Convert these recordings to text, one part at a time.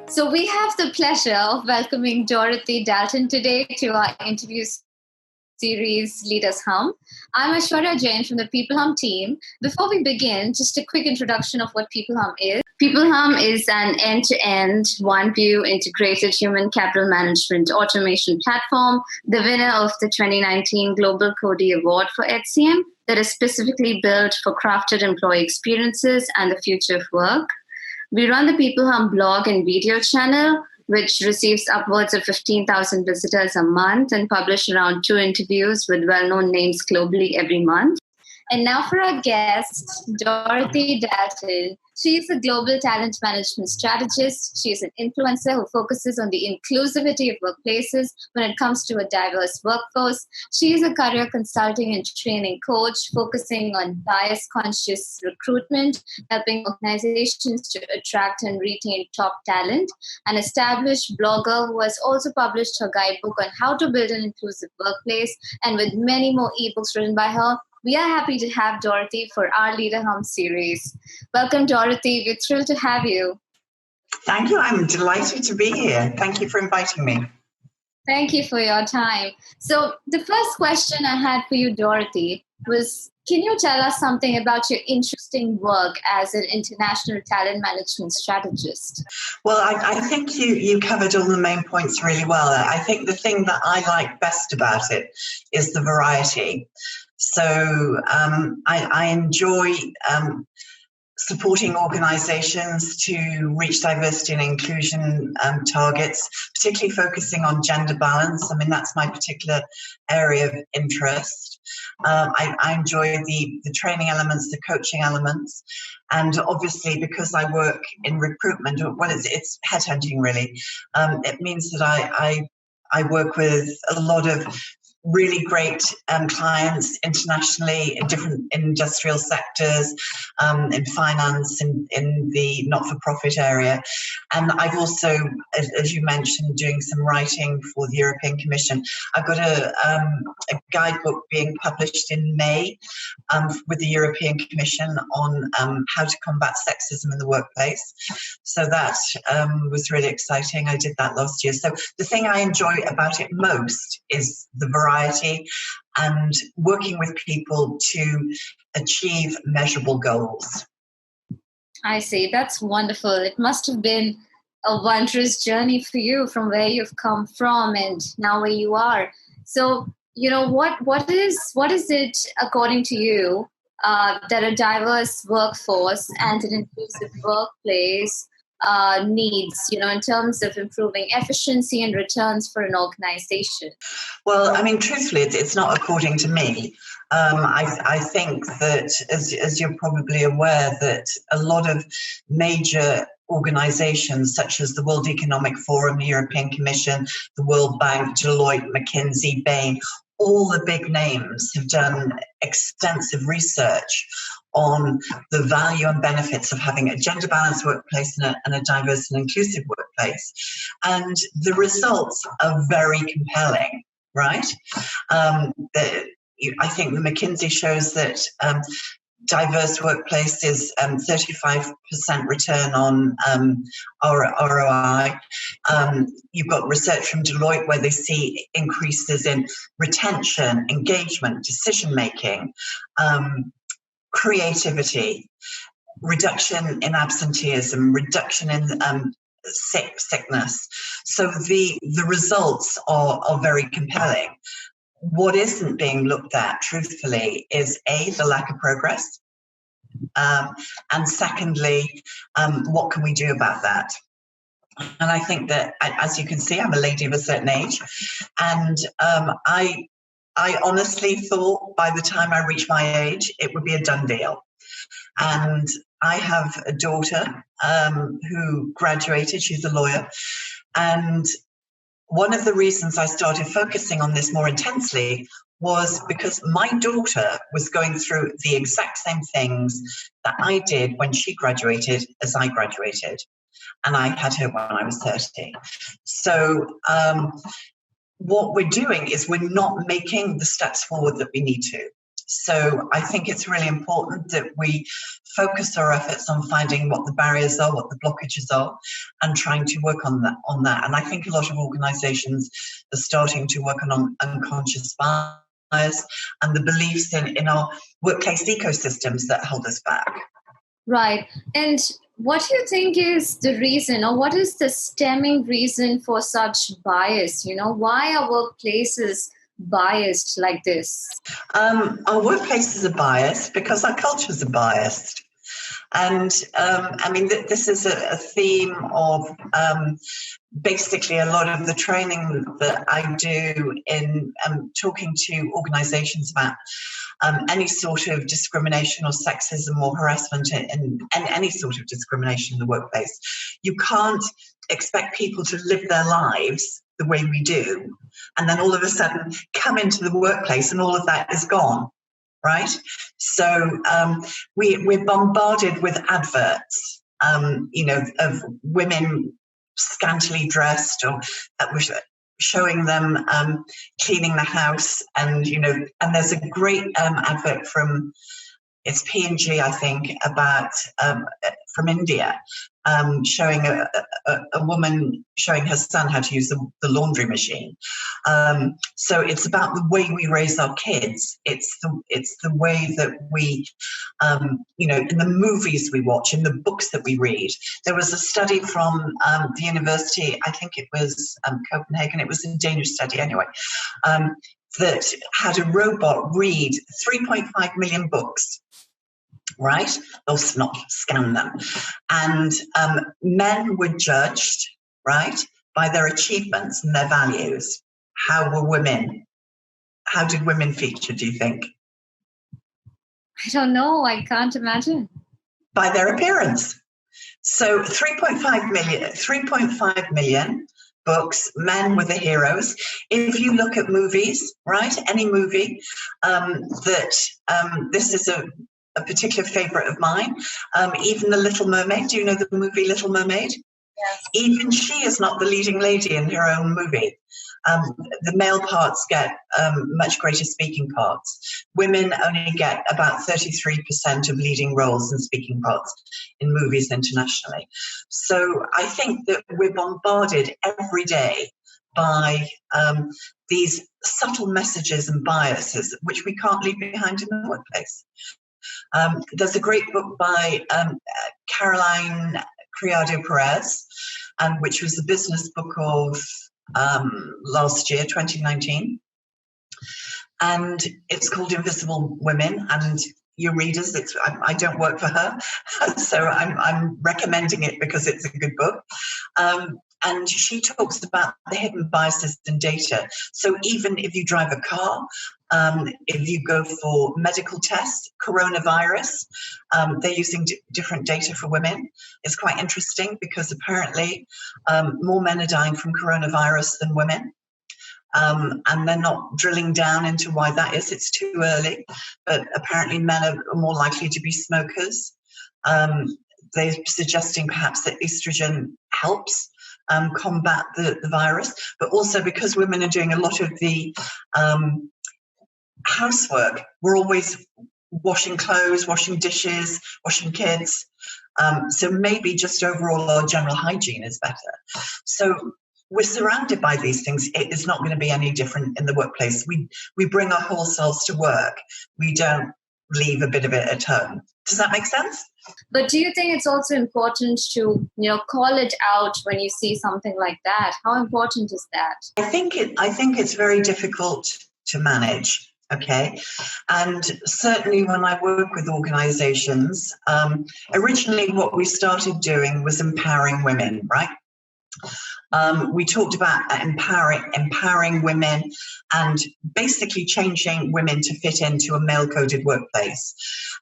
So we have the pleasure of welcoming Dorothy Dalton today to our interview series Leaders Hum. I'm Aishwarya Jain from the peopleHum team. Before we begin, just a quick introduction of what peopleHum is. peopleHum is an end-to-end, one-view integrated human capital management automation platform, the winner of the 2019 Global Cody Award for HCM that is specifically built for crafted employee experiences and the future of work. We run the peopleHum blog and video channel, which receives upwards of 15,000 visitors a month and publish around 2 interviews with well-known names globally every month. And now for our guest, Dorothy Dalton. She is a global talent management strategist. She is an influencer who focuses on the inclusivity of workplaces when it comes to a diverse workforce. She is a career consulting and training coach focusing on bias-conscious recruitment, helping organizations to attract and retain top talent. An established blogger who has also published her guidebook on how to build an inclusive workplace, and with many more ebooks written by her. We are happy to have Dorothy for our Leader Hum series. Welcome, Dorothy. We're thrilled to have you. Thank you. I'm delighted to be here. Thank you for inviting me. Thank you for your time. So the first question I had for you, Dorothy, was, can you tell us something about your interesting work as an international talent management strategist? Well, I think you covered all the main points really well. I think the thing that I like best about it is the variety. So I enjoy supporting organizations to reach diversity and inclusion targets, particularly focusing on gender balance. I mean, that's my particular area of interest. I enjoy the training elements, the coaching elements, and obviously because I work in recruitment, well, it's headhunting really. It means that I work with a lot of really great clients internationally in different industrial sectors, in finance, in the not-for-profit area. And I've also, as you mentioned, doing some writing for the European Commission. I've got a guidebook being published in May with the European Commission on how to combat sexism in the workplace. So that was really exciting. I did that last year. So the thing I enjoy about it most is the variety and working with people to achieve measurable goals. I see. That's wonderful. It must have been a wondrous journey for you from where you've come from and now where you are. So, what is it, according to you, that a diverse workforce and an inclusive workplace needs, in terms of improving efficiency and returns for an organization? Well, I mean, truthfully, it's not according to me. I think that, as you're probably aware, that a lot of major organizations such as the World Economic Forum, the European Commission, the World Bank, Deloitte, McKinsey, Bain, all the big names have done extensive research on the value and benefits of having a gender balanced workplace and a diverse and inclusive workplace. And the results are very compelling, right? I think the McKinsey shows that diverse workplace is 35% return on ROI. You've got research from Deloitte where they see increases in retention, engagement, decision-making, creativity, reduction in absenteeism, reduction in sickness. So the results are very compelling. What isn't being looked at, truthfully, is A, the lack of progress, and secondly, what can we do about that? And I think that, as you can see, I'm a lady of a certain age, and I honestly thought by the time I reached my age, it would be a done deal. And I have a daughter who graduated. She's a lawyer. And one of the reasons I started focusing on this more intensely was because my daughter was going through the exact same things that I did when she graduated as I graduated. And I had her when I was 30. So what we're doing is we're not making the steps forward that we need to. So I think it's really important that we focus our efforts on finding what the barriers are, what the blockages are, and trying to work on that. And I think a lot of organisations are starting to work on unconscious bias and the beliefs in our workplace ecosystems that hold us back. Right. And what do you think is the reason, or what is the stemming reason for such bias? Why are workplaces biased like this? Our workplaces are biased because our cultures are biased. And this is a theme of basically a lot of the training that I do in talking to organizations about any sort of discrimination or sexism or harassment and any sort of discrimination in the workplace. You can't expect people to live their lives the way we do and then all of a sudden come into the workplace and all of that is gone. Right? So we're bombarded with adverts, of women scantily dressed or showing them cleaning the house. And there's a great advert from, it's P&G, I think, about from India, showing a woman showing her son how to use the laundry machine. So it's about the way we raise our kids. It's the way that we, in the movies we watch, in the books that we read. There was a study from the university, I think it was Copenhagen. It was a Danish study anyway. That had a robot read 3.5 million books, right? Or not scan them. And men were judged, right, by their achievements and their values. How did women feature, do you think? I don't know. I can't imagine. By their appearance. So 3.5 million books, men were the heroes. If you look at movies, right, any movie, this is a particular favorite of mine, even The Little Mermaid. Do you know the movie Little Mermaid? Yes. Even she is not the leading lady in her own movie. The male parts get much greater speaking parts. Women only get about 33% of leading roles and speaking parts in movies internationally. So I think that we're bombarded every day by these subtle messages and biases which we can't leave behind in the workplace. There's a great book by Caroline Criado Perez, which was the business book of last year, 2019. And it's called Invisible Women. And your readers, I don't work for her, so I'm recommending it because it's a good book. And she talks about the hidden biases in data. So even if you drive a car, if you go for medical tests, coronavirus, they're using different data for women. It's quite interesting because apparently more men are dying from coronavirus than women. And they're not drilling down into why that is. It's too early. But apparently men are more likely to be smokers. They're suggesting perhaps that estrogen helps combat the virus, but also because women are doing a lot of the housework. We're always washing clothes, washing dishes, washing kids. So maybe just overall our general hygiene is better. So we're surrounded by these things. It is not going to be any different in the workplace. We bring our whole selves to work. We don't leave a bit of it at home. Does that make sense? But do you think it's also important to, call it out when you see something like that? How important is that? I think it's very difficult to manage. Okay. And certainly when I work with organizations, originally what we started doing was empowering women, right? We talked about empowering women and basically changing women to fit into a male-coded workplace.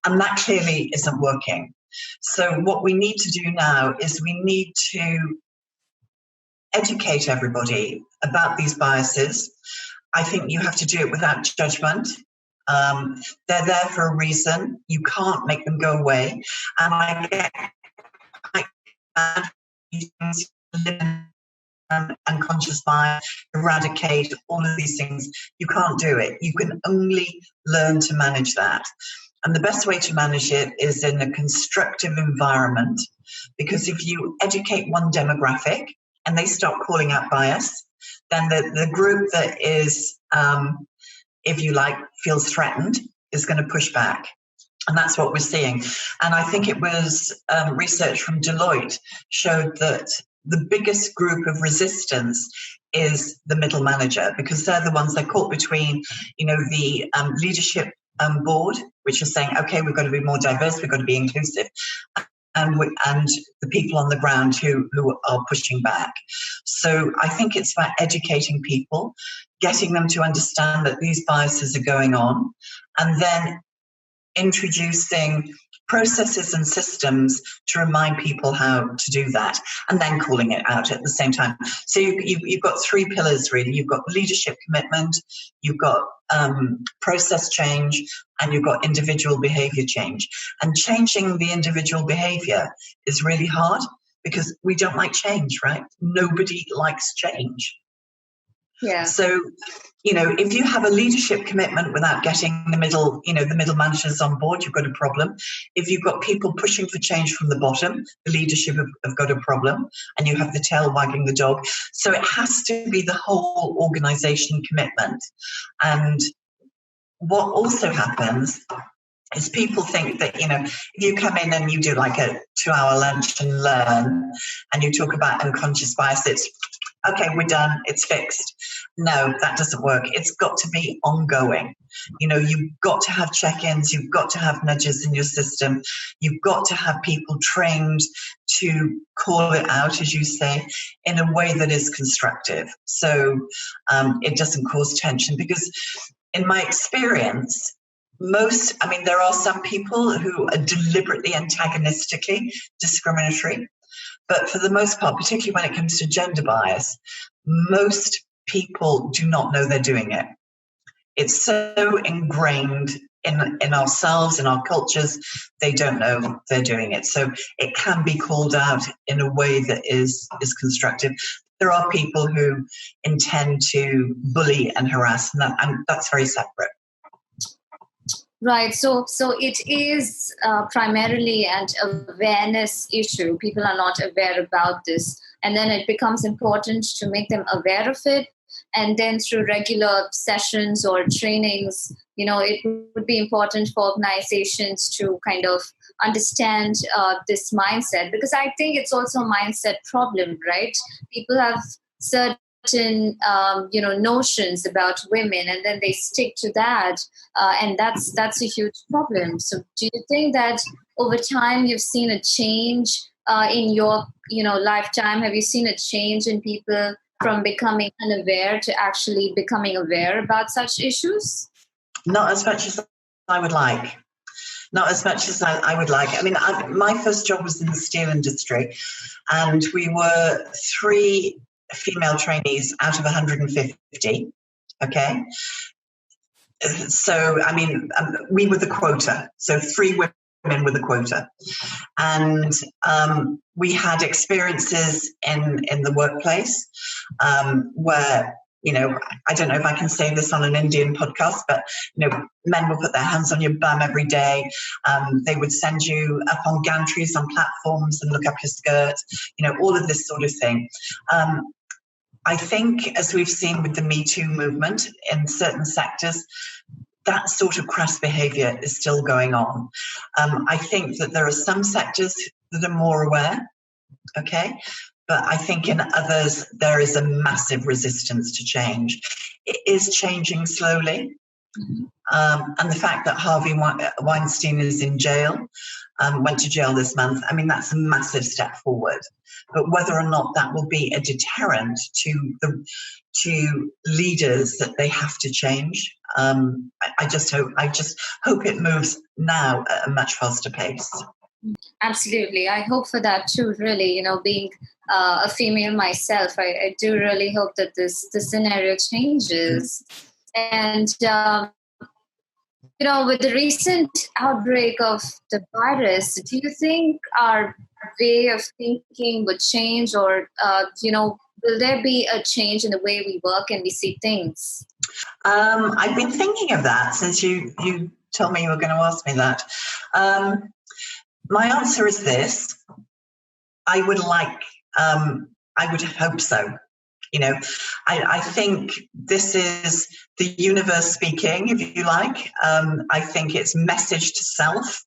And that clearly isn't working. So what we need to do now is we need to educate everybody about these biases. I think you have to do it without judgment. They're there for a reason. You can't make them go away. And I get unconscious bias, eradicate all of these things. You can't do it. You can only learn to manage that. And the best way to manage it is in a constructive environment, because if you educate one demographic and they start calling out bias, then the group that is, if you like, feels threatened is going to push back. And that's what we're seeing. And I think it was research from Deloitte showed that the biggest group of resistance is the middle manager, because they're the ones that are caught between, the leadership board, which is saying, okay, we've got to be more diverse, we've got to be inclusive, and the people on the ground who are pushing back. So I think it's about educating people, getting them to understand that these biases are going on, and then introducing processes and systems to remind people how to do that, and then calling it out at the same time. So you've got three pillars, really. You've got leadership commitment, you've got process change, and you've got individual behavior change. And changing the individual behavior is really hard because we don't like change, right? Nobody likes change. Yeah. So, if you have a leadership commitment without getting the middle managers on board, you've got a problem. If you've got people pushing for change from the bottom, the leadership have got a problem, and you have the tail wagging the dog. So it has to be the whole organization commitment. And what also happens is people think that, if you come in and you do like a 2-hour lunch and learn, and you talk about unconscious bias, it's, okay, we're done, it's fixed. No, that doesn't work. It's got to be ongoing. You've got to have check-ins, you've got to have nudges in your system, you've got to have people trained to call it out, as you say, in a way that is constructive. So it doesn't cause tension, because in my experience, there are some people who are deliberately antagonistically discriminatory, but for the most part, particularly when it comes to gender bias, most people do not know they're doing it. It's so ingrained in ourselves, in our cultures, they don't know they're doing it. So it can be called out in a way that is constructive. There are people who intend to bully and harass, and that's very separate. Right. So it is primarily an awareness issue. People are not aware about this. And then it becomes important to make them aware of it. And then through regular sessions or trainings, it would be important for organizations to kind of understand this mindset, because I think it's also a mindset problem, right? People have certain notions about women, and then they stick to that, and that's a huge problem. So do you think that over time you've seen a change in your lifetime? Have you seen a change in people from becoming unaware to actually becoming aware about such issues? Not as much as I would like. Not as much as I would like. My first job was in the steel industry, and we were 3 female trainees out of 150. Okay. So, we were the quota. So 3 women were the quota. And we had experiences in the workplace where, I don't know if I can say this on an Indian podcast, but, men will put their hands on your bum every day. They would send you up on gantries on platforms and look up your skirt, all of this sort of thing. I think, as we've seen with the Me Too movement in certain sectors, that sort of crass behaviour is still going on. I think that there are some sectors that are more aware, okay? But I think in others, there is a massive resistance to change. It is changing slowly. And the fact that Harvey Weinstein is in jail, went to jail this month, that's a massive step forward. But whether or not that will be a deterrent to leaders that they have to change, I just hope it moves now at a much faster pace. Absolutely. I hope for that too, really. Being a female myself, I do really hope that this scenario changes. And, with the recent outbreak of the virus, do you think our way of thinking would change, or, will there be a change in the way we work and we see things? I've been thinking of that since you told me you were going to ask me that. My answer is this. I would hope so. I think this is the universe speaking, if you like. I think it's message to self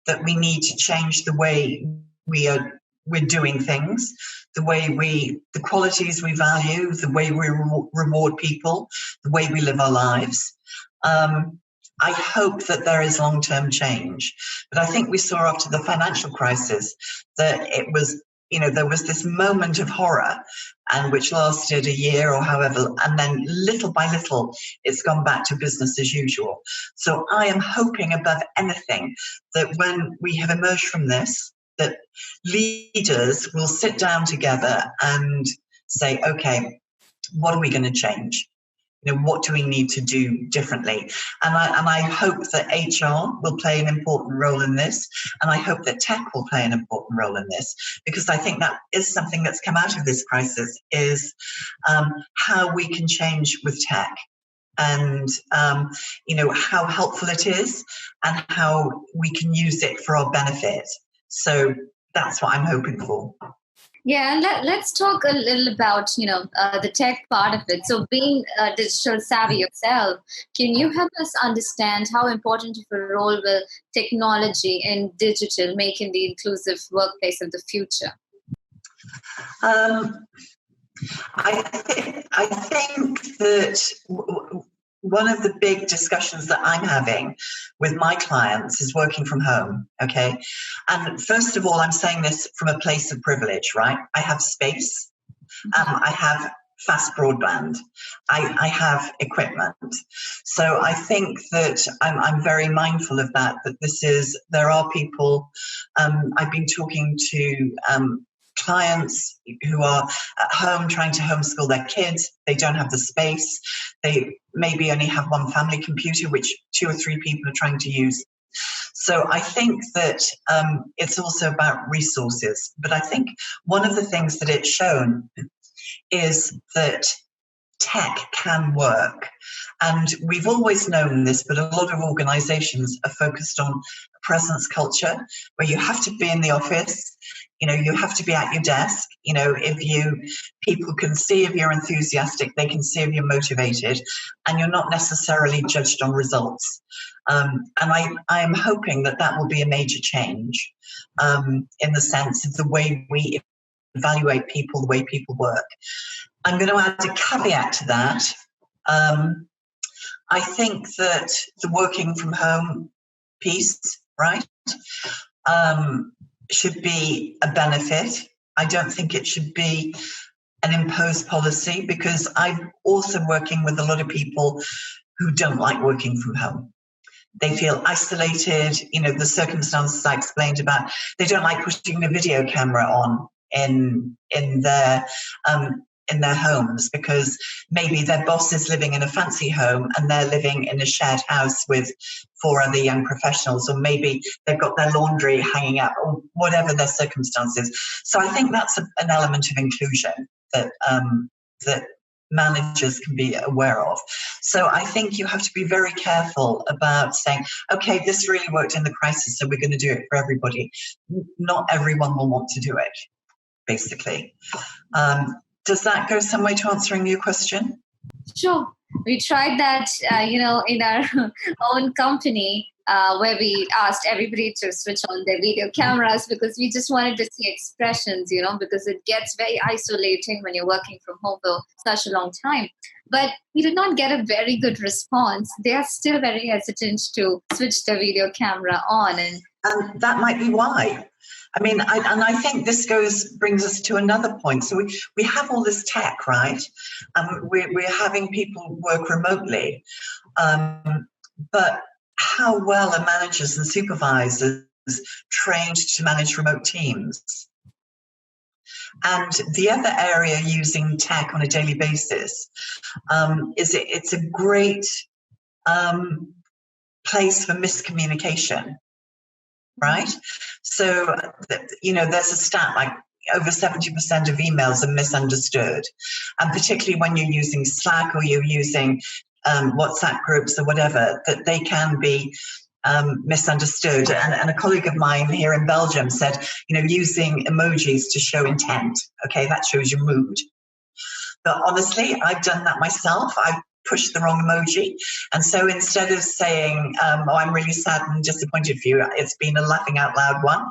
that we need to change the way we're doing things, the qualities we value, the way we reward people, the way we live our lives. I hope that there is long-term change. But I think we saw after the financial crisis that it was, there was this moment of horror, and which lasted a year or however, and then little by little, it's gone back to business as usual. So I am hoping above anything that when we have emerged from this, that leaders will sit down together and say, okay, what are we going to change? What do we need to do differently? And I hope that HR will play an important role in this. And I hope that tech will play an important role in this, because I think that is something that's come out of this crisis, is how we can change with tech, and how helpful it is and how we can use it for our benefit. So that's what I'm hoping for. Yeah, and let's talk a little about, the tech part of it. So being digital savvy yourself, can you help us understand how important of a role will technology and digital make in the inclusive workplace of the future? I think that one of the big discussions that I'm having with my clients is working from home, okay? And first of all, I'm saying this from a place of privilege, right? I have space, I have fast broadband, I have equipment. So I think that I'm very mindful of that there are people, I've been talking to clients who are at home trying to homeschool their kids. They don't have the space. They maybe only have one family computer, which 2 or 3 people are trying to use. So I think that it's also about resources. But I think one of the things that it's shown is that tech can work. And we've always known this, but a lot of organizations are focused on a presence culture where you have to be in the office, you have to be at your desk. People can see if you're enthusiastic, they can see if you're motivated, and you're not necessarily judged on results. And I am hoping that will be a major change in the sense of the way we evaluate people, the way people work. I'm going to add a caveat to that. I think that the working from home piece, right, should be a benefit. I don't think it should be an imposed policy, because I'm also working with a lot of people who don't like working from home. They feel isolated, the circumstances I explained about. They don't like putting a video camera on in their homes, because maybe their boss is living in a fancy home and they're living in a shared house with 4 other young professionals, or maybe they've got their laundry hanging up, or whatever their circumstances. So I think that's an element of inclusion that managers can be aware of. So I think you have to be very careful about saying, okay, this really worked in the crisis, so we're going to do it for everybody. Not everyone will want to do it, basically. Does that go some way to answering your question? Sure. We tried that, in our own company, where we asked everybody to switch on their video cameras, because we just wanted to see expressions, because it gets very isolating when you're working from home for such a long time. But we did not get a very good response. They are still very hesitant to switch the video camera on. And that might be why. I mean, I think this brings us to another point. So we have all this tech, right? We're having people work remotely. But how well are managers and supervisors trained to manage remote teams? And the other area using tech on a daily basis is it's a great place for miscommunication. Right? So, there's a stat like, over 70% of emails are misunderstood. And particularly when you're using Slack or you're using WhatsApp groups or whatever, that they can be misunderstood. And a colleague of mine here in Belgium said, using emojis to show intent. Okay, that shows your mood. But honestly, I've done that myself. I've pushed the wrong emoji. And so instead of saying, I'm really sad and disappointed for you, it's been a laughing out loud one.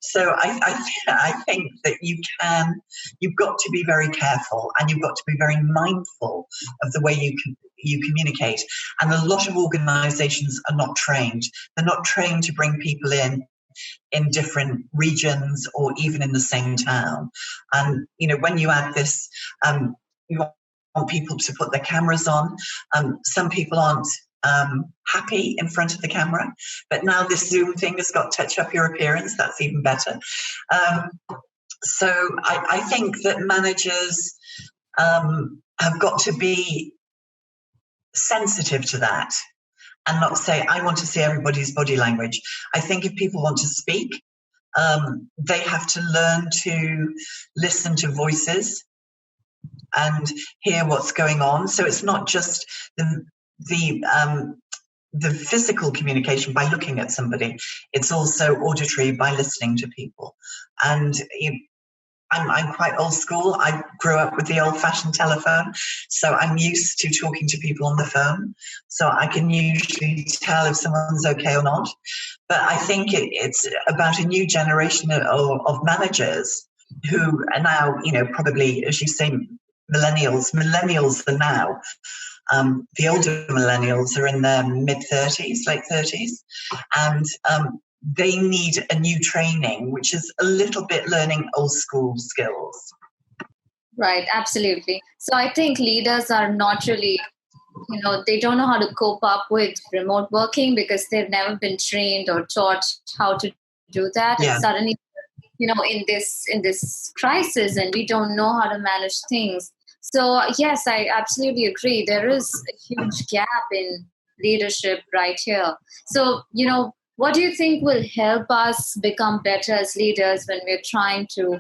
So I think that you've got to be very careful, and you've got to be very mindful of the way you communicate. And a lot of organizations are not trained. They're not trained to bring people in different regions or even in the same town. And, when you add this, you want people to put their cameras on. Some people aren't happy in front of the camera, but now this Zoom thing has got touch up your appearance. That's even better. So I think that managers have got to be sensitive to that and not say, I want to see everybody's body language. I think if people want to speak, they have to learn to listen to voices and hear what's going on. So it's not just the physical communication by looking at somebody. It's also auditory by listening to people. And I'm quite old school. I grew up with the old-fashioned telephone, so I'm used to talking to people on the phone. So I can usually tell if someone's okay or not. But I think it's about a new generation of managers who are now, probably, as you say, millennials. Millennials are now, the older millennials are in their mid-30s, late 30s, and they need a new training, which is a little bit learning old school skills. Right, absolutely. So I think leaders are not really, they don't know how to cope up with remote working because they've never been trained or taught how to do that. Yeah. And suddenly, in this crisis, and we don't know how to manage things. So yes, I absolutely agree. There is a huge gap in leadership right here. So, what do you think will help us become better as leaders when we're trying to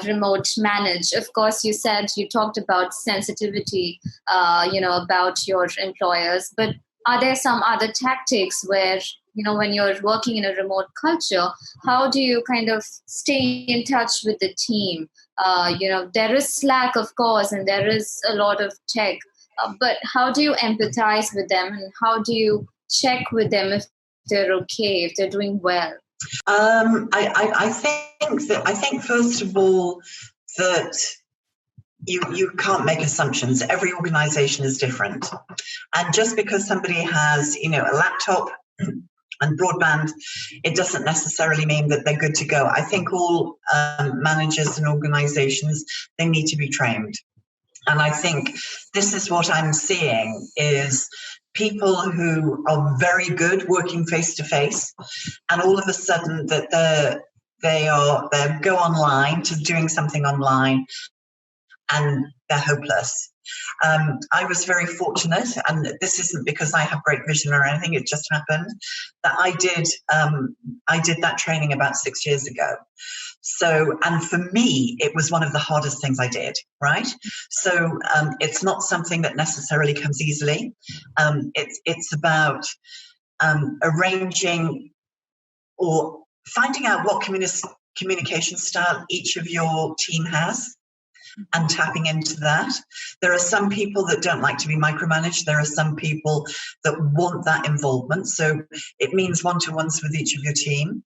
remote manage? Of course, you talked about sensitivity, about your employers, but are there some other tactics where, when you're working in a remote culture, how do you kind of stay in touch with the team? There is Slack, of course, and there is a lot of tech, but how do you empathize with them, and how do you check with them if they're okay, if they're doing well? I think first of all that you can't make assumptions. Every organization is different, and just because somebody has a laptop and broadband, it doesn't necessarily mean that they're good to go. I think all managers and organizations, they need to be trained. And I think this is what I'm seeing is people who are very good working face to face, and all of a sudden that they go online to doing something online, and they're hopeless. I was very fortunate, and this isn't because I have great vision or anything, it just happened, that I did that training about 6 years ago. So, and for me, it was one of the hardest things I did, right? So it's not something that necessarily comes easily. It's about arranging or finding out what communication style each of your team has, and tapping into that. There are some people that don't like to be micromanaged. There are some people that want that involvement. So it means one-to-ones with each of your team,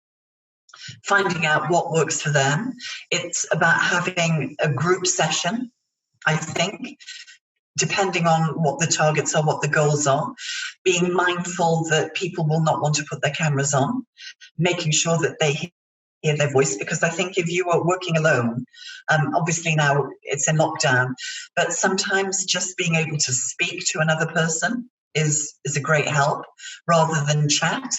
finding out what works for them. It's about having a group session, I think, depending on what the targets are, what the goals are, being mindful that people will not want to put their cameras on, making sure that they hear their voice, because I think if you are working alone, obviously now it's in lockdown, but sometimes just being able to speak to another person is a great help rather than chat.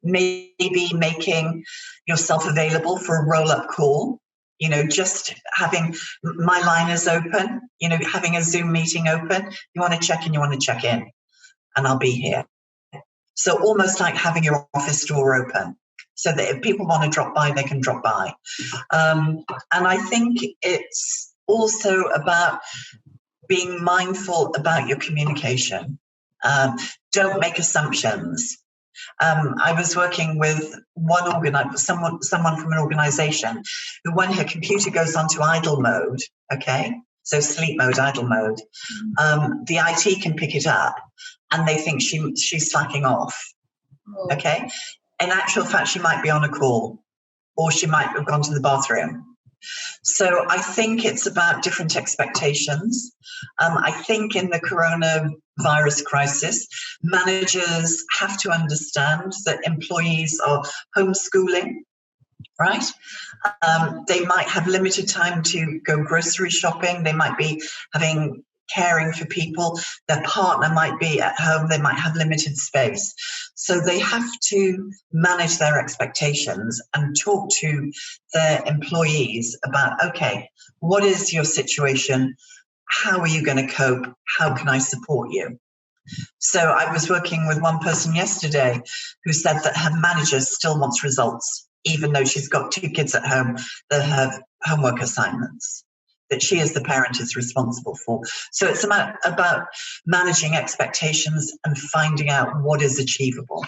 Maybe making yourself available for a roll-up call, just having my line is open, having a Zoom meeting open. You want to check in, and I'll be here. So almost like having your office door open. so that if people want to drop by, they can drop by. And I think it's also about being mindful about your communication. Don't make assumptions. I was working with someone from an organization who, when her computer goes onto idle mode, okay, so sleep mode, idle mode, the IT can pick it up and they think she's slacking off, okay? In actual fact, she might be on a call or she might have gone to the bathroom. So I think it's about different expectations. I think in the coronavirus crisis, managers have to understand that employees are homeschooling, right? They might have limited time to go grocery shopping. They might be caring for people. Their partner might be at home. They might have limited space. So they have to manage their expectations and talk to their employees about, okay, what is your situation? How are you going to cope? How can I support you? So I was working with one person yesterday who said that her manager still wants results, even though she's got 2 kids at home that have homework assignments that she as the parent is responsible for. So it's about managing expectations and finding out what is achievable.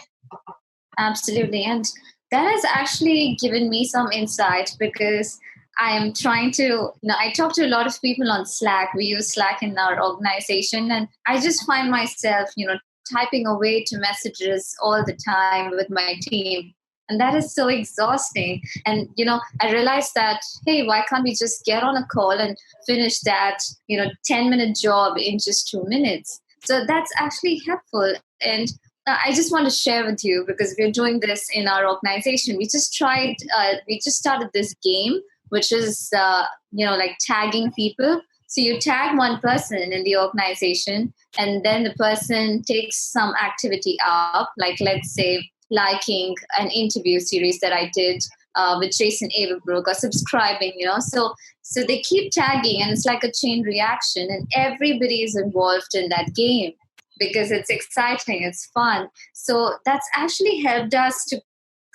Absolutely. And that has actually given me some insight, because I am trying to, I talk to a lot of people on Slack. We use Slack in our organization, and I just find myself, typing away to messages all the time with my team. And that is so exhausting. And, I realized that, hey, why can't we just get on a call and finish that, 10-minute job in just 2 minutes? So that's actually helpful. And I just want to share with you, because we're doing this in our organization. We just started this game, which is, like tagging people. So you tag one person in the organization, and then the person takes some activity up, like let's say liking an interview series that I did with Jason Aberbrook, or subscribing, So they keep tagging, and it's like a chain reaction, and everybody is involved in that game because it's exciting, it's fun. So that's actually helped us to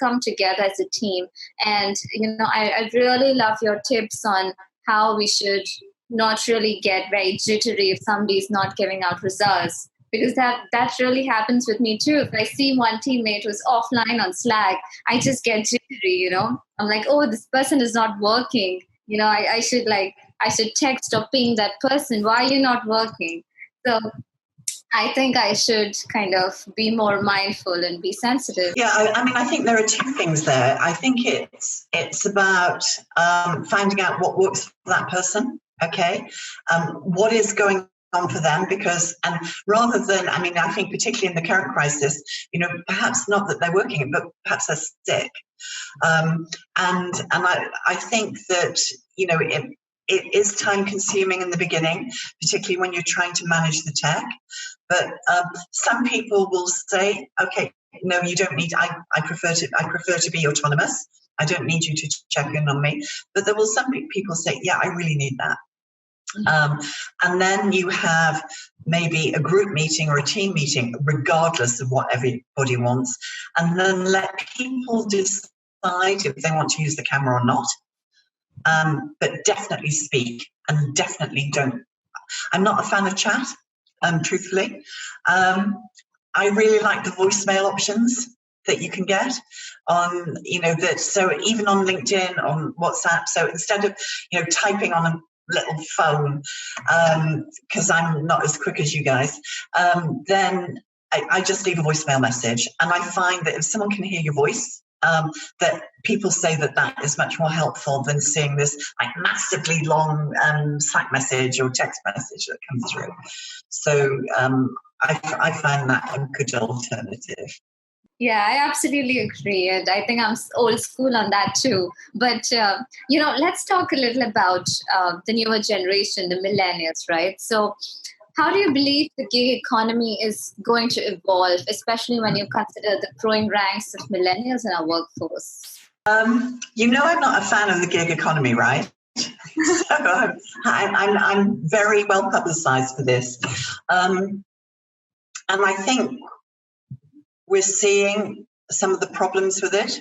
come together as a team. And, I really love your tips on how we should not really get very jittery if somebody's not giving out results. Because that really happens with me too. If I see one teammate who's offline on Slack, I just get jittery, I'm like, oh, this person is not working. I should text or ping that person. Why are you not working? So I think I should kind of be more mindful and be sensitive. Yeah, I think there are 2 things there. I think it's about finding out what works for that person. Okay, what is going on for them, and rather than, I think particularly in the current crisis, perhaps not that they're working, but perhaps they're sick. And I think that, it is time consuming in the beginning, particularly when you're trying to manage the tech. But some people will say, okay, no, you don't need, I prefer to be autonomous. I don't need you to check in on me. But there will some people say, yeah, I really need that. And then you have maybe a group meeting or a team meeting, regardless of what everybody wants, and then let people decide if they want to use the camera or not. But definitely speak, and definitely don't. I'm not a fan of chat, truthfully. I really like the voicemail options that you can get on, so even on LinkedIn, on WhatsApp. So instead of, typing on a little phone, because I'm not as quick as you guys, then I just leave a voicemail message. And I find that if someone can hear your voice, that people say that is much more helpful than seeing this like massively long Slack message or text message that comes through. So I find that a good alternative. Yeah, I absolutely agree. And I think I'm old school on that too. But, let's talk a little about the newer generation, the millennials, right? So how do you believe the gig economy is going to evolve, especially when you consider the growing ranks of millennials in our workforce? I'm not a fan of the gig economy, right? So I'm very well publicized for this. And I think we're seeing some of the problems with it.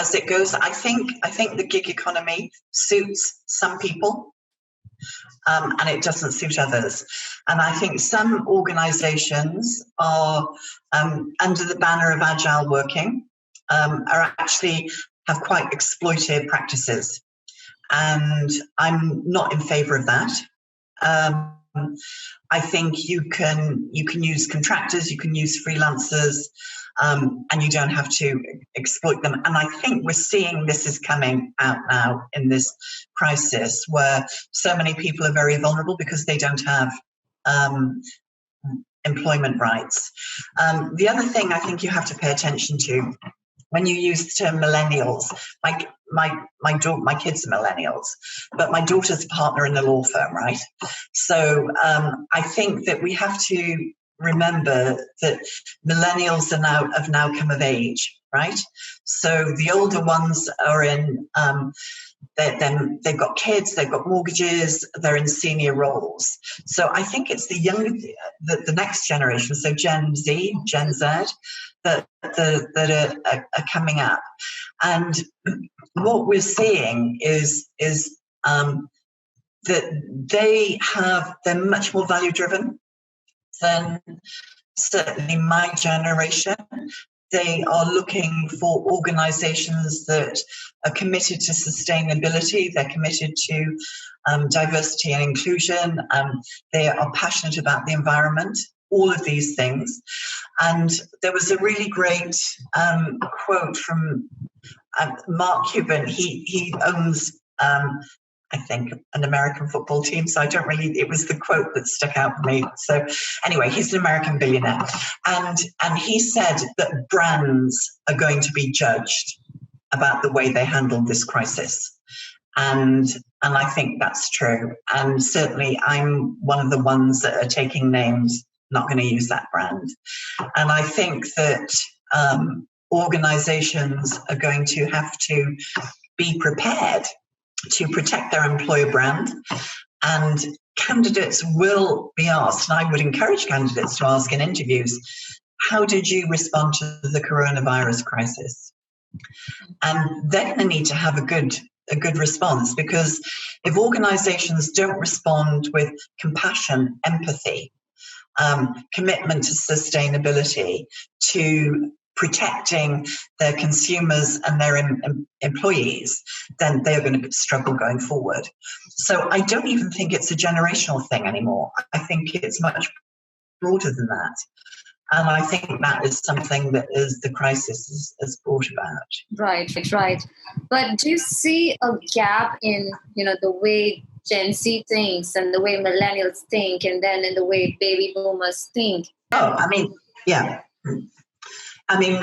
as it goes. I think the gig economy suits some people, and it doesn't suit others. And I think some organisations are under the banner of agile working, are actually have quite exploitative practices, and I'm not in favour of that. I think you can use contractors, you can use freelancers, and you don't have to exploit them. And I think we're seeing this is coming out now in this crisis, where so many people are very vulnerable because they don't have employment rights. The other thing I think you have to pay attention to when you use the term millennials, like my kids are millennials, but my daughter's a partner in the law firm, right? So I think that we have to remember that millennials have now come of age, right? So the older ones are in, they've got kids, they've got mortgages, they're in senior roles. So I think it's the next generation, so Gen Z, that are coming up. And what we're seeing is that they're much more value driven than certainly my generation. They are looking for organizations that are committed to sustainability. They're committed to diversity and inclusion. They are passionate about the environment, all of these things. And there was a really great quote from Mark Cuban. He owns, I think, an American football team. So it was the quote that stuck out for me. So anyway, he's an American billionaire. And he said that brands are going to be judged about the way they handle this crisis. And I think that's true. And certainly I'm one of the ones that are taking names, not going to use that brand. And I think that organizations are going to have to be prepared to protect their employer brand, and candidates will be asked, and I would encourage candidates to ask in interviews, how did you respond to the coronavirus crisis? And they're going to need to have a good response, because if organizations don't respond with compassion, empathy, commitment to sustainability, to protecting their consumers and their employees, then they're going to struggle going forward. So I don't even think it's a generational thing anymore. I think it's much broader than that. And I think that is something that the crisis has brought about. Right. But do you see a gap in, the way Gen Z thinks and the way millennials think, and then in the way baby boomers think? Oh, I mean, yeah. I mean,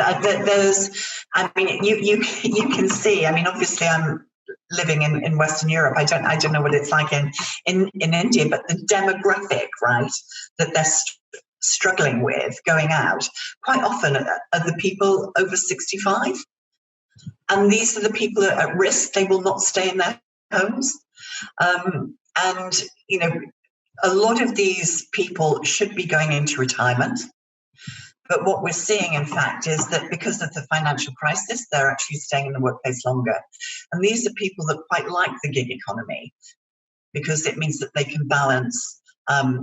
you can see, obviously I'm living in Western Europe. I don't know what it's like in India, but the demographic, right, that they're struggling with going out quite often are the people over 65. And these are the people that are at risk. They will not stay in their homes. And, a lot of these people should be going into retirement. But what we're seeing, in fact, is that because of the financial crisis, they're actually staying in the workplace longer. And these are people that quite like the gig economy, because it means that they can balance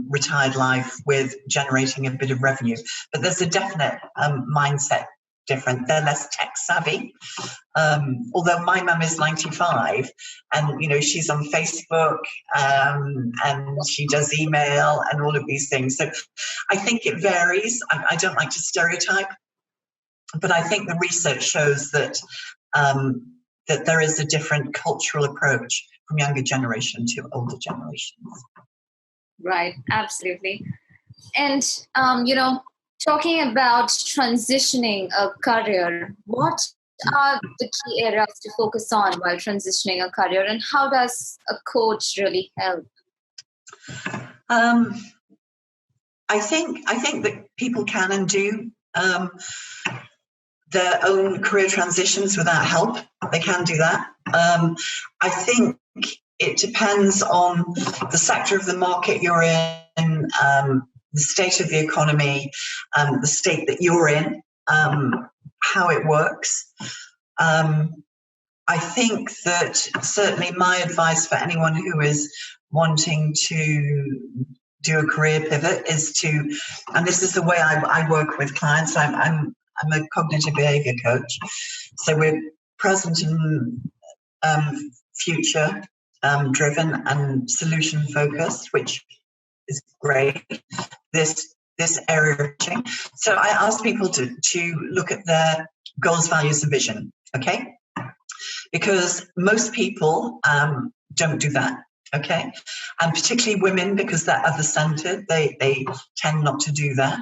retired life with generating a bit of revenue. But there's a definite mindset different. They're less tech savvy. Although my mum is 95 and, she's on Facebook and she does email and all of these things. So I think it varies. I don't like to stereotype, but I think the research shows that that there is a different cultural approach from younger generation to older generations. Right, absolutely. And, talking about transitioning a career, what are the key areas to focus on while transitioning a career, and how does a coach really help? I think that people can and do their own career transitions without help. They can do that. I think it depends on the sector of the market you're in, the state of the economy, the state that you're in, how it works. I think that certainly my advice for anyone who is wanting to do a career pivot is to, and this is the way I work with clients. I'm a cognitive behavior coach, so we're present and future driven and solution focused, which is great. This area of change. So I ask people to look at their goals, values, and vision. Okay, because most people don't do that. Okay, and particularly women, because they're other-centered, they tend not to do that.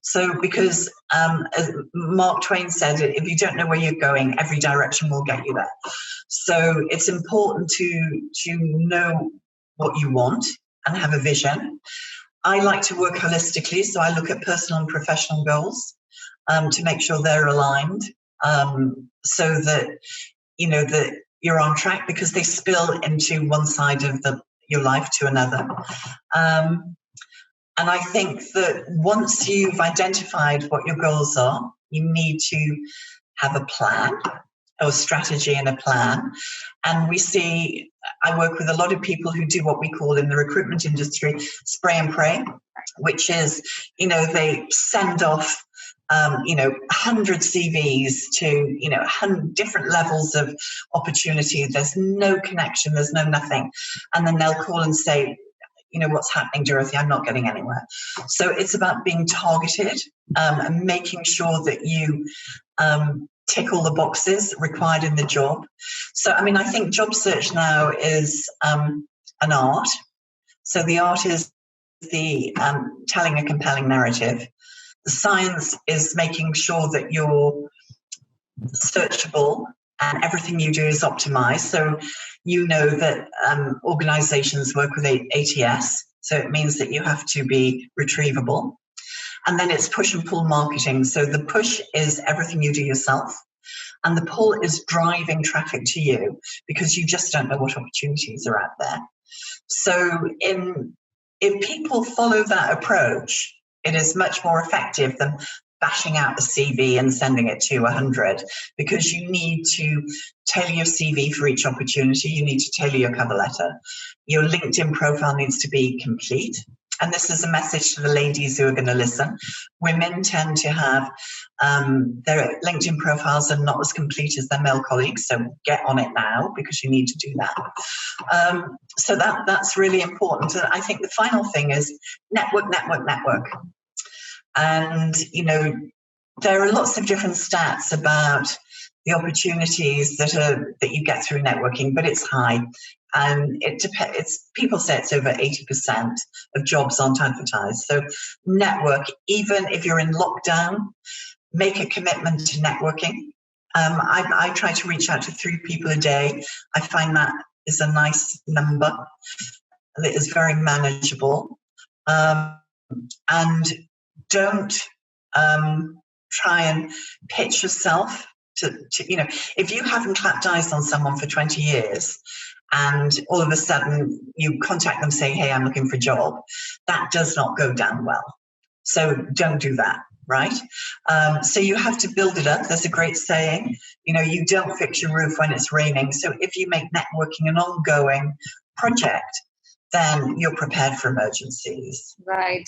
So because as Mark Twain said, if you don't know where you're going, every direction will get you there. So it's important to know what you want and have a vision. I like to work holistically, so I look at personal and professional goals to make sure they're aligned, so that that you're on track, because they spill into one side of your life to another. And I think that once you've identified what your goals are, you need to have a plan, or strategy and a plan. And I work with a lot of people who do what we call in the recruitment industry spray and pray, which is, they send off 100 CVs to, different levels of opportunity. There's no connection, there's no nothing. And then they'll call and say, what's happening, Dorothy? I'm not getting anywhere. So it's about being targeted and making sure that you tick all the boxes required in the job. So, I think job search now is an art. So the art is the telling a compelling narrative. The science is making sure that you're searchable and everything you do is optimized. So that organizations work with ATS. So it means that you have to be retrievable. And then it's push and pull marketing. So the push is everything you do yourself. And the pull is driving traffic to you, because you just don't know what opportunities are out there. So if people follow that approach, it is much more effective than bashing out a CV and sending it to 100, because you need to tailor your CV for each opportunity. You need to tailor your cover letter. Your LinkedIn profile needs to be complete. And this is a message to the ladies who are going to listen. Women tend to have their LinkedIn profiles are not as complete as their male colleagues. So get on it now, because you need to do that. So that's really important. And I think the final thing is network. And, there are lots of different stats about the opportunities that you get through networking, but it's high. And people say it's over 80% of jobs aren't advertised. So network, even if you're in lockdown, make a commitment to networking. I try to reach out to 3 people a day. I find that is a nice number that is very manageable. And don't try and pitch yourself to if you haven't clapped eyes on someone for 20 years and all of a sudden you contact them saying, hey, I'm looking for a job, that does not go down well. So don't do that, right? So you have to build it up. There's a great saying, you don't fix your roof when it's raining. So if you make networking an ongoing project, then you're prepared for emergencies. Right.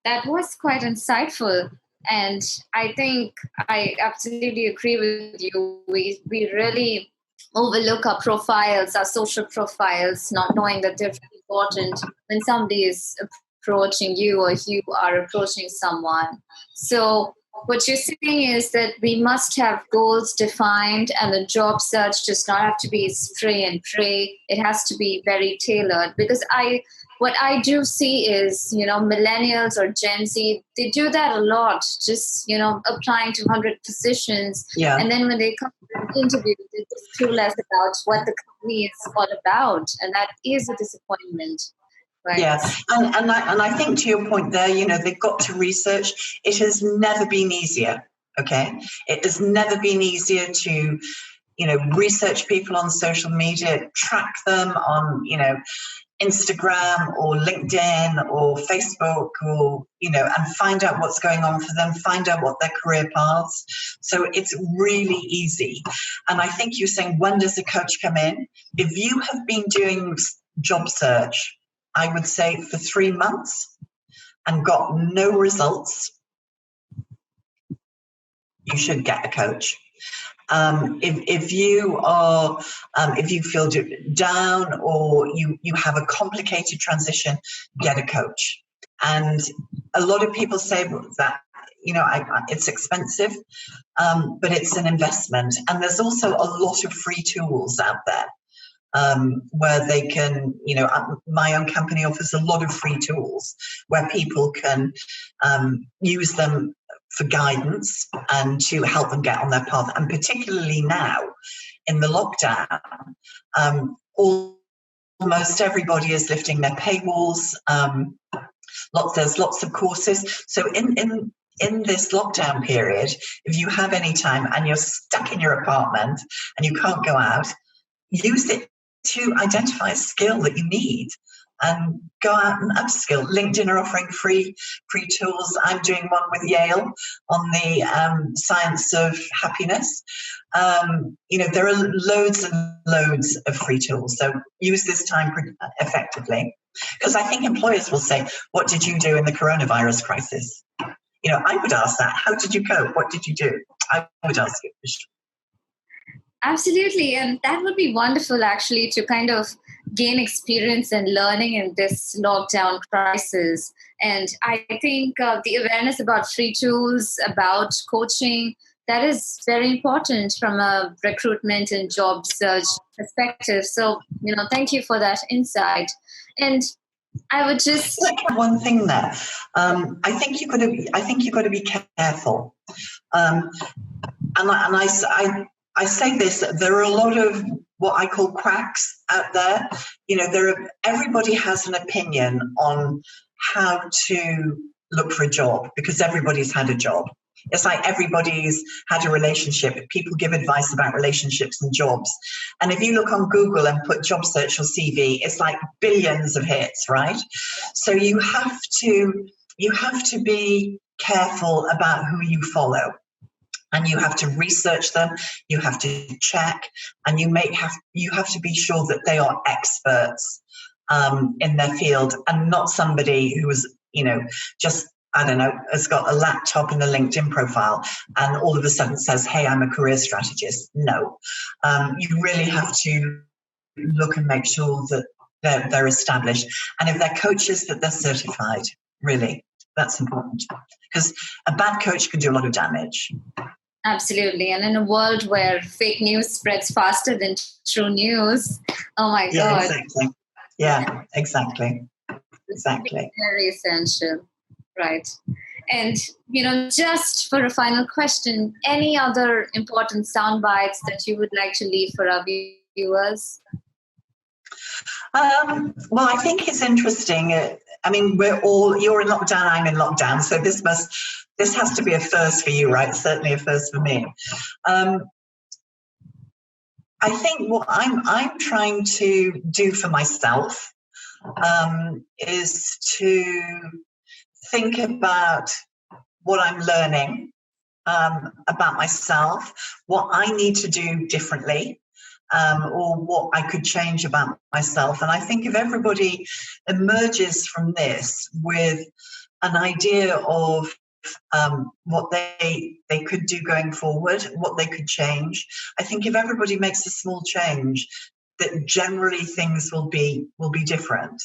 That was quite insightful. And I think I absolutely agree with you. We really overlook our profiles, our social profiles, not knowing that they're really important when somebody is approaching you or you are approaching someone. So what you're saying is that we must have goals defined, and the job search does not have to be spray and pray. It has to be very tailored, because what I do see is, millennials or Gen Z, they do that a lot, just, applying to 100 positions. Yeah. And then when they come to an interview, they're just clueless about what the company is all about. And that is a disappointment. Right. Yeah, and I think to your point there, they've got to research. It has never been easier, okay? It has never been easier to, research people on social media, track them on, Instagram or LinkedIn or Facebook, or, and find out what's going on for them, find out what their career paths. So it's really easy. And I think you're saying, when does a coach come in? If you have been doing job search, I would say for 3 months and got no results, you should get a coach. If you feel down, or you have a complicated transition, get a coach. And a lot of people say that, it's expensive, but it's an investment. And there's also a lot of free tools out there. Where they can, my own company offers a lot of free tools where people can use them for guidance and to help them get on their path. And particularly now in the lockdown, almost everybody is lifting their paywalls. There's lots of courses. So in this lockdown period, if you have any time and you're stuck in your apartment and you can't go out, use it to identify a skill that you need and go out and upskill. LinkedIn are offering free tools. I'm doing one with Yale on the science of happiness. There are loads and loads of free tools. So use this time effectively. Because I think employers will say, what did you do in the coronavirus crisis? I would ask that. How did you cope? What did you do? I would ask it for sure. Absolutely. And that would be wonderful, actually, to kind of gain experience and learning in this lockdown crisis. And I think the awareness about free tools, about coaching, that is very important from a recruitment and job search perspective. So, thank you for that insight. And I would just one thing there. I think you've got to be careful. I say this, there are a lot of what I call quacks out there. Everybody has an opinion on how to look for a job because everybody's had a job. It's like everybody's had a relationship. People give advice about relationships and jobs. And if you look on Google and put job search or CV, it's like billions of hits, right? So you have to be careful about who you follow. And you have to research them, you have to check, and you have to be sure that they are experts in their field and not somebody who is, just, has got a laptop and a LinkedIn profile and all of a sudden says, hey, I'm a career strategist. No, you really have to look and make sure that they're established. And if they're coaches, that they're certified, really. That's important because a bad coach can do a lot of damage. Absolutely. And in a world where fake news spreads faster than true news, oh my God. Exactly. Yeah, exactly. Exactly. Very essential. Right. And, just for a final question, any other important sound bites that you would like to leave for our viewers? Well, I think it's interesting. You're in lockdown, I'm in lockdown. So this has to be a first for you, right? Certainly a first for me. I think what I'm trying to do for myself is to think about what I'm learning about myself, what I need to do differently, or what I could change about myself. And I think if everybody emerges from this with an idea of what they could do going forward, what they could change, I think if everybody makes a small change, that generally things will be different.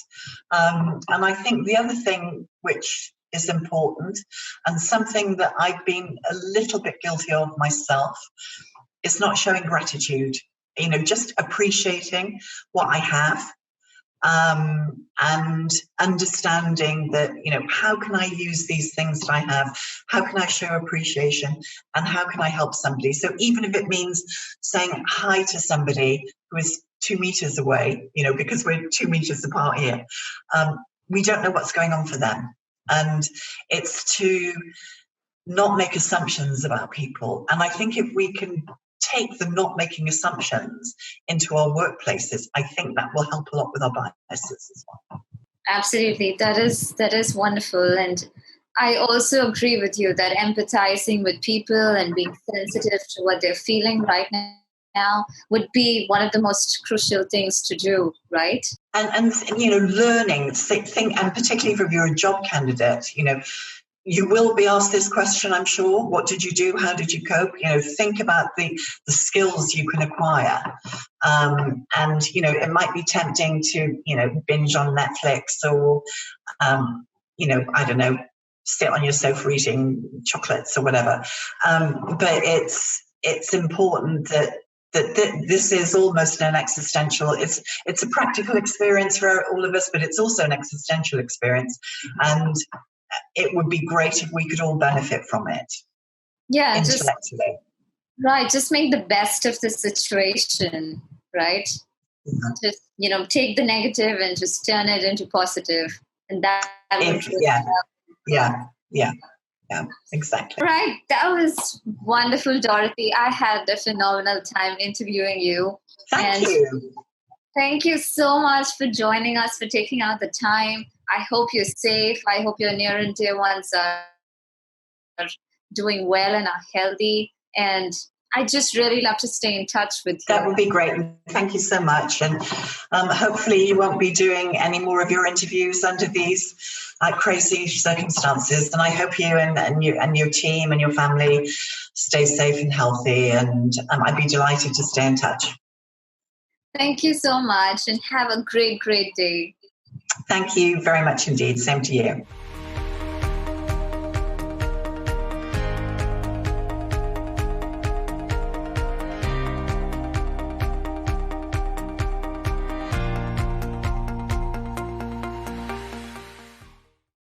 And I think the other thing which is important, and something that I've been a little bit guilty of myself, is not showing gratitude. Just appreciating what I have, and understanding that, how can I use these things that I have? How can I show appreciation? And how can I help somebody? So even if it means saying hi to somebody who is 2 meters away, because we're 2 meters apart here, we don't know what's going on for them. And it's to not make assumptions about people. And I think if we can take the not making assumptions into our workplaces, I think that will help a lot with our biases as well. Absolutely. That is wonderful. And I also agree with you that empathizing with people and being sensitive to what they're feeling right now would be one of the most crucial things to do, right? And learning, think, and particularly if you're a job candidate, you will be asked this question, I'm sure. What did you do? How did you cope? Think about the skills you can acquire. And, it might be tempting to, binge on Netflix or, I don't know, sit on your sofa eating chocolates or whatever. But it's important that this is almost an existential, it's a practical experience for all of us, but it's also an existential experience. And it would be great if we could all benefit from it. Yeah, intellectually. Just make the best of the situation, right? Yeah. Just, take the negative and just turn it into positive. And that would really help. Yeah, exactly. Right. That was wonderful, Dorothy. I had a phenomenal time interviewing you. Thank you. Thank you so much for joining us, for taking out the time. I hope you're safe. I hope your near and dear ones are doing well and are healthy. And I just really love to stay in touch with you. That would be great. Thank you so much. And hopefully you won't be doing any more of your interviews under these crazy circumstances. And I hope you and your team and your family stay safe and healthy. And I'd be delighted to stay in touch. Thank you so much and have a great, great day. Thank you very much indeed. Same to you.